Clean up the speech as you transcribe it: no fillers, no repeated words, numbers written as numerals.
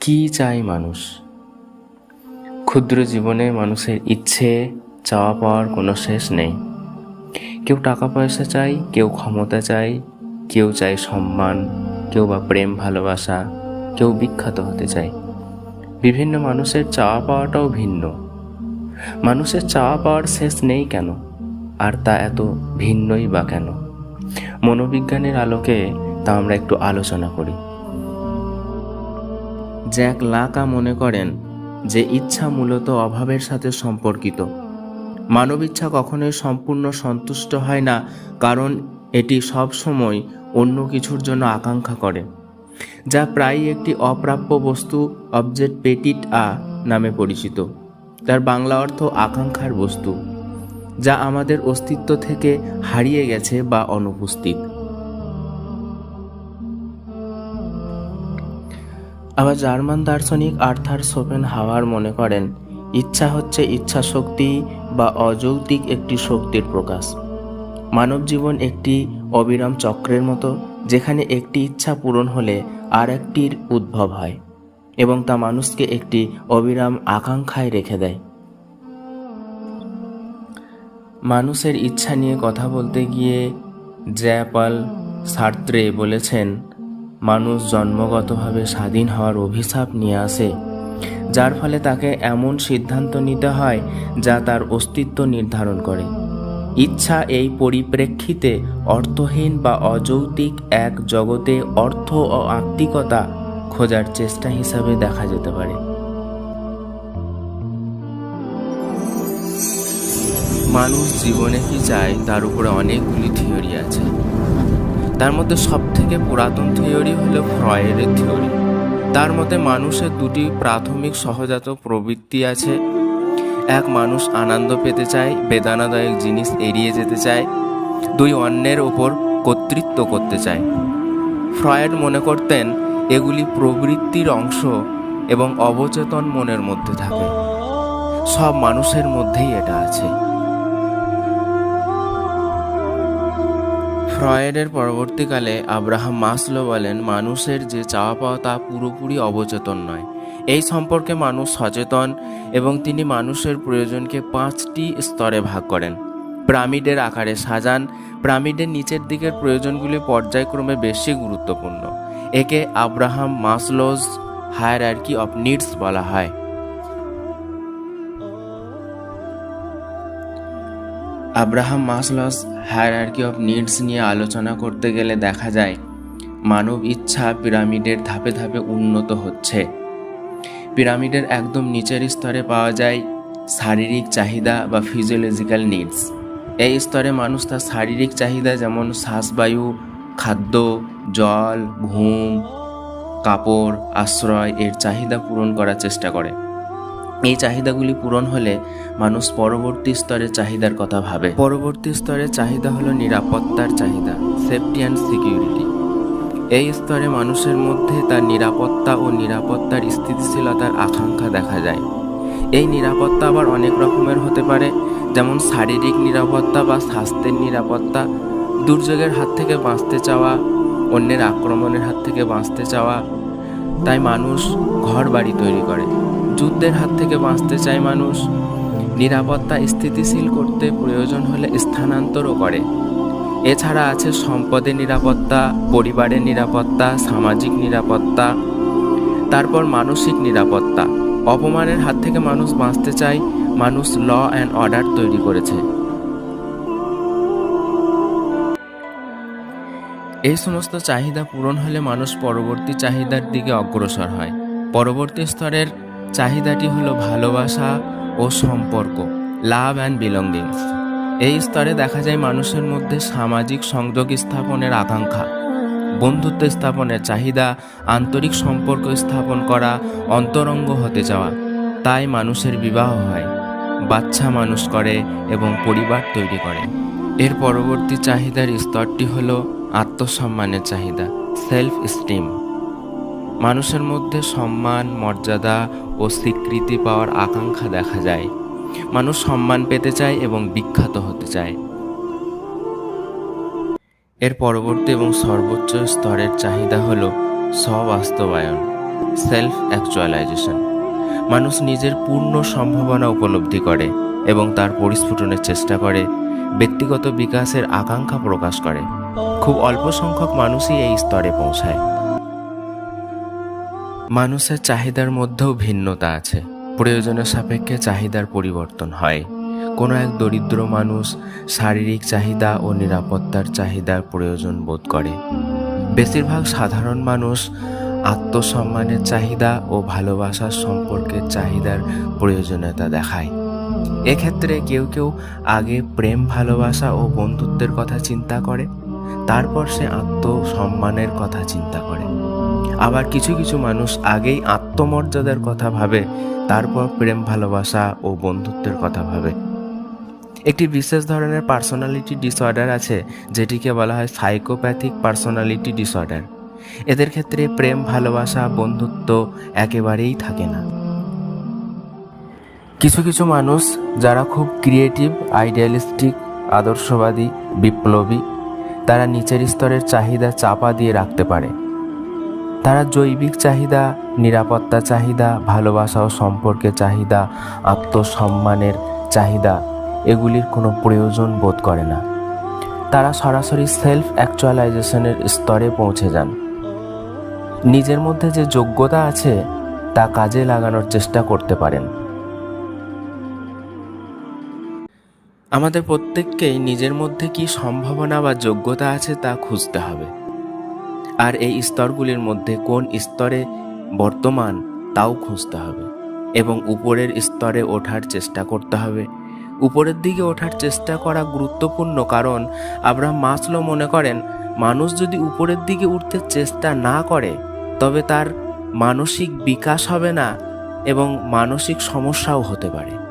কি চাই মানুষ? ক্ষুদ্র জীবনে মানুষের ইচ্ছে চাওয়া পাওয়ার কোনো শেষ নেই। কেউ টাকা পয়সা চায়, কেউ ক্ষমতা চায়, কেউ চায় সম্মান, কেউ বা প্রেম ভালোবাসা, কেউ বিখ্যাত হতে চায়। বিভিন্ন মানুষের চাওয়া পাওয়াটাও ভিন্ন। মানুষের চাওয়া পাওয়ার শেষ নেই কেন, আর তা এত ভিন্নই বা কেন? মনোবিজ্ঞানের আলোকে তা আমরা একটু আলোচনা করি। জ্যাক লাকা মনে করেন যে ইচ্ছা মূলত অভাবের সাথে সম্পর্কিত। মানব ইচ্ছা কখনোই সম্পূর্ণ সন্তুষ্ট হয় না, কারণ এটি সব সময় অন্য কিছুর জন্য আকাঙ্ক্ষা করে, যা প্রায়ই একটি অপ্রাপ্য বস্তু, অবজেক্ট পেটিট আ নামে পরিচিত। তার বাংলা অর্থ আকাঙ্ক্ষার বস্তু, যা আমাদের অস্তিত্ব থেকে হারিয়ে গেছে বা অনুপস্থিত। আবার জার্মান দার্শনিক আর্থার শোপেনহাওয়ার মনে করেন ইচ্ছা হচ্ছে ইচ্ছা শক্তি বা অযৌক্তিক একটি শক্তির প্রকাশ। মানব জীবন একটি অবিরাম চক্রের মতো, যেখানে একটি ইচ্ছা পূরণ হলে আর একটির উদ্ভব হয় এবং তা মানুষকে একটি অবিরাম আকাঙ্ক্ষায় রেখে দেয়। মানুষের ইচ্ছা নিয়ে কথা বলতে গিয়ে জ্যাঁ-পল সার্ত্রে বলেছেন, মানুষ জন্মগতভাবে স্বাধীন হওয়ার অভিশাপ নিয়ে আসে, যার ফলে তাকে এমন সিদ্ধান্ত নিতে হয় যা তার অস্তিত্ব নির্ধারণ করে। ইচ্ছা এই পরিপ্রেক্ষিতে অর্থহীন বা অযৌক্তিক এক জগতে অর্থ ও আত্মিকতা খোঁজার চেষ্টা হিসাবে দেখা যেতে পারে। মানুষ জীবনে কি চায় তার উপরে অনেকগুলি থিওরি আছে। তার মধ্যে সবথেকে পুরাতন থিওরি হলো ফ্রয়েডের থিওরি। তার মতে মানুষের দুটি প্রাথমিক সহজাত প্রবৃত্তি আছে। এক, মানুষ আনন্দ পেতে চায়, বেদনাদায়ক জিনিস এড়িয়ে যেতে চায়। দুই, অন্যের ওপর কর্তৃত্ব করতে চায়। ফ্রয়েড মনে করতেন এগুলি প্রবৃত্তির অংশ এবং অবচেতন মনের মধ্যে থাকে। সব মানুষের মধ্যেই এটা আছে। ফ্রয়েডের পরবর্তীকালে আব্রাহাম মাসলো বলেন, মানুষের যে চাওয়া পাওয়া তা পুরোপুরি অবচেতন নয়। এই সম্পর্কে মানুষ সচেতন এবং তিনি মানুষের প্রয়োজনকে 5টি স্তরে ভাগ করেন, পিরামিডের আকারে সাজান। পিরামিডের নিচের দিকের প্রয়োজনগুলি পর্যায়ক্রমে বেশি গুরুত্বপূর্ণ। একে আব্রাহাম মাসলোজ হায়ারার্কি অফ নিডস বলা হয়। আব্রাহাম মাসলোস হায়ারার্কি অফ নিডস নিয়ে আলোচনা করতে গেলে দেখা যায় মানব ইচ্ছা পিরামিডের ধাপে ধাপে উন্নত হচ্ছে। পিরামিডের একদম নিচের স্তরে পাওয়া যায় শারীরিক চাহিদা বা ফিজিওলজিক্যাল নিডস। এই স্তরে মানুষ তার শারীরিক চাহিদা যেমন শ্বাসবায়ু, খাদ্য, জল, ঘুম, কাপড়, আশ্রয় এর চাহিদা পূরণ করার চেষ্টা করে। এই চাহিদাগুলি পূরণ হলে মানুষ পরবর্তী স্তরের চাহিদার কথা ভাবে। পরবর্তী স্তরের চাহিদা হলো নিরাপত্তার চাহিদা, সেফটি অ্যান্ড সিকিউরিটি। এই স্তরে মানুষের মধ্যে তার নিরাপত্তা ও নিরাপত্তার স্থিতিশীলতার আকাঙ্ক্ষা দেখা যায়। এই নিরাপত্তা আবার অনেক রকমের হতে পারে, যেমন শারীরিক নিরাপত্তা বা স্বাস্থ্যের নিরাপত্তা, দুর্যোগের হাত থেকে বাঁচতে চাওয়া, অন্যের আক্রমণের হাত থেকে বাঁচতে চাওয়া। তাই মানুষ ঘর বাড়ি তৈরি করে। যুদ্ধের হাত থেকে বাঁচতে চায় মানুষ। নিরাপত্তা স্থিতিশীল করতে প্রয়োজন হলে স্থানান্তরও করে। এছাড়া আছে সম্পদের নিরাপত্তা, পরিবারের নিরাপত্তা, সামাজিক নিরাপত্তা। তারপর মানসিক নিরাপত্তা। অপমানের হাত থেকে মানুষ বাঁচতে চায়। মানুষ ল অ্যান্ড অর্ডার তৈরি করেছে। এই সমস্ত চাহিদা পূরণ হলে মানুষ পরবর্তী চাহিদার দিকে অগ্রসর হয়। পরবর্তী স্তরের চাহিদাটি হলো ভালোবাসা ও সম্পর্ক, লাভ অ্যান্ড বিলঙ্গিংস। এই স্তরে দেখা যায় মানুষের মধ্যে সামাজিক সংযোগ স্থাপনের আকাঙ্ক্ষা, বন্ধুত্ব স্থাপনের চাহিদা, আন্তরিক সম্পর্ক স্থাপন করা, অন্তরঙ্গ হতে চাওয়া। তাই মানুষের বিবাহ হয়, বাচ্চা মানুষ করে এবং পরিবার তৈরি করে। এর পরবর্তী চাহিদার স্তরটি হলো আত্মসম্মানের চাহিদা, সেলফ এস্টিম। মানুষের মধ্যে সম্মান, মর্যাদা ও স্বীকৃতি পাওয়ার আকাঙ্ক্ষা দেখা যায়। মানুষ সম্মান পেতে চায় এবং বিখ্যাত হতে চায়। এর পরবর্তী এবং সর্বোচ্চ স্তরের চাহিদা হলো স্ববাস্তবায়ন, সেলফ অ্যাকচুয়ালাইজেশন। মানুষ নিজের পূর্ণ সম্ভাবনা উপলব্ধি করে এবং তার পরিস্ফুটনের চেষ্টা করে, ব্যক্তিগত বিকাশের আকাঙ্ক্ষা প্রকাশ করে। খুব অল্প সংখ্যক মানুষই এই স্তরে পৌঁছায়। মানুষের চাহিদার মধ্যেও ভিন্নতা আছে। প্রয়োজনের সাপেক্ষে চাহিদার পরিবর্তন হয়। কোনো এক দরিদ্র মানুষ শারীরিক চাহিদা ও নিরাপত্তার চাহিদার প্রয়োজন বোধ করে। বেশিরভাগ সাধারণ মানুষ আত্মসম্মানের চাহিদা ও ভালোবাসার সম্পর্কের চাহিদার প্রয়োজনীয়তা দেখায়। এক্ষেত্রে কেউ কেউ আগে প্রেম, ভালোবাসা ও বন্ধুত্বের কথা চিন্তা করে, তারপর সে আত্মসম্মানের কথা চিন্তা করে। আবার কিছু কিছু মানুষ আগেই আত্মমর্যাদার কথা ভাবে, তারপর প্রেম, ভালোবাসা ও বন্ধুত্বের কথা ভাবে। একটি বিশেষ ধরনের পার্সোনালিটি ডিসঅর্ডার আছে, যেটিকে বলা হয় সাইকোপ্যাথিক পার্সোনালিটি ডিসঅর্ডার। এদের ক্ষেত্রে প্রেম, ভালোবাসা, বন্ধুত্ব একেবারেই থাকে না। কিছু কিছু মানুষ যারা খুব ক্রিয়েটিভ, আইডিয়ালিস্টিক, আদর্শবাদী, বিপ্লবী, তারা নিচের স্তরের চাহিদা চাপা দিয়ে রাখতে পারে। তারা জৈবিক চাহিদা, নিরাপত্তা চাহিদা, ভালোবাসা ও সম্পর্কের চাহিদা, আত্মসম্মানের চাহিদা এগুলির কোনো প্রয়োজন বোধ করে না। তারা সরাসরি সেলফ অ্যাকচুয়ালাইজেশনের স্তরে পৌঁছে যান। নিজের মধ্যে যে যোগ্যতা আছে তা কাজে লাগানোর চেষ্টা করতে পারেন। আমাদের প্রত্যেককেই নিজের মধ্যে কি সম্ভাবনা বা যোগ্যতা আছে তা খুঁজতে হবে। আর এই স্তরগুলির মধ্যে কোন স্তরে বর্তমান তাও খুঁজতে হবে এবং উপরের স্তরে ওঠার চেষ্টা করতে হবে। উপরের দিকে ওঠার চেষ্টা করা গুরুত্বপূর্ণ, কারণ আব্রাহাম মাসলো মনে করেন মানুষ যদি উপরের দিকে উঠতে চেষ্টা না করে তবে তার মানসিক বিকাশ হবে না এবং মানসিক সমস্যাও হতে পারে।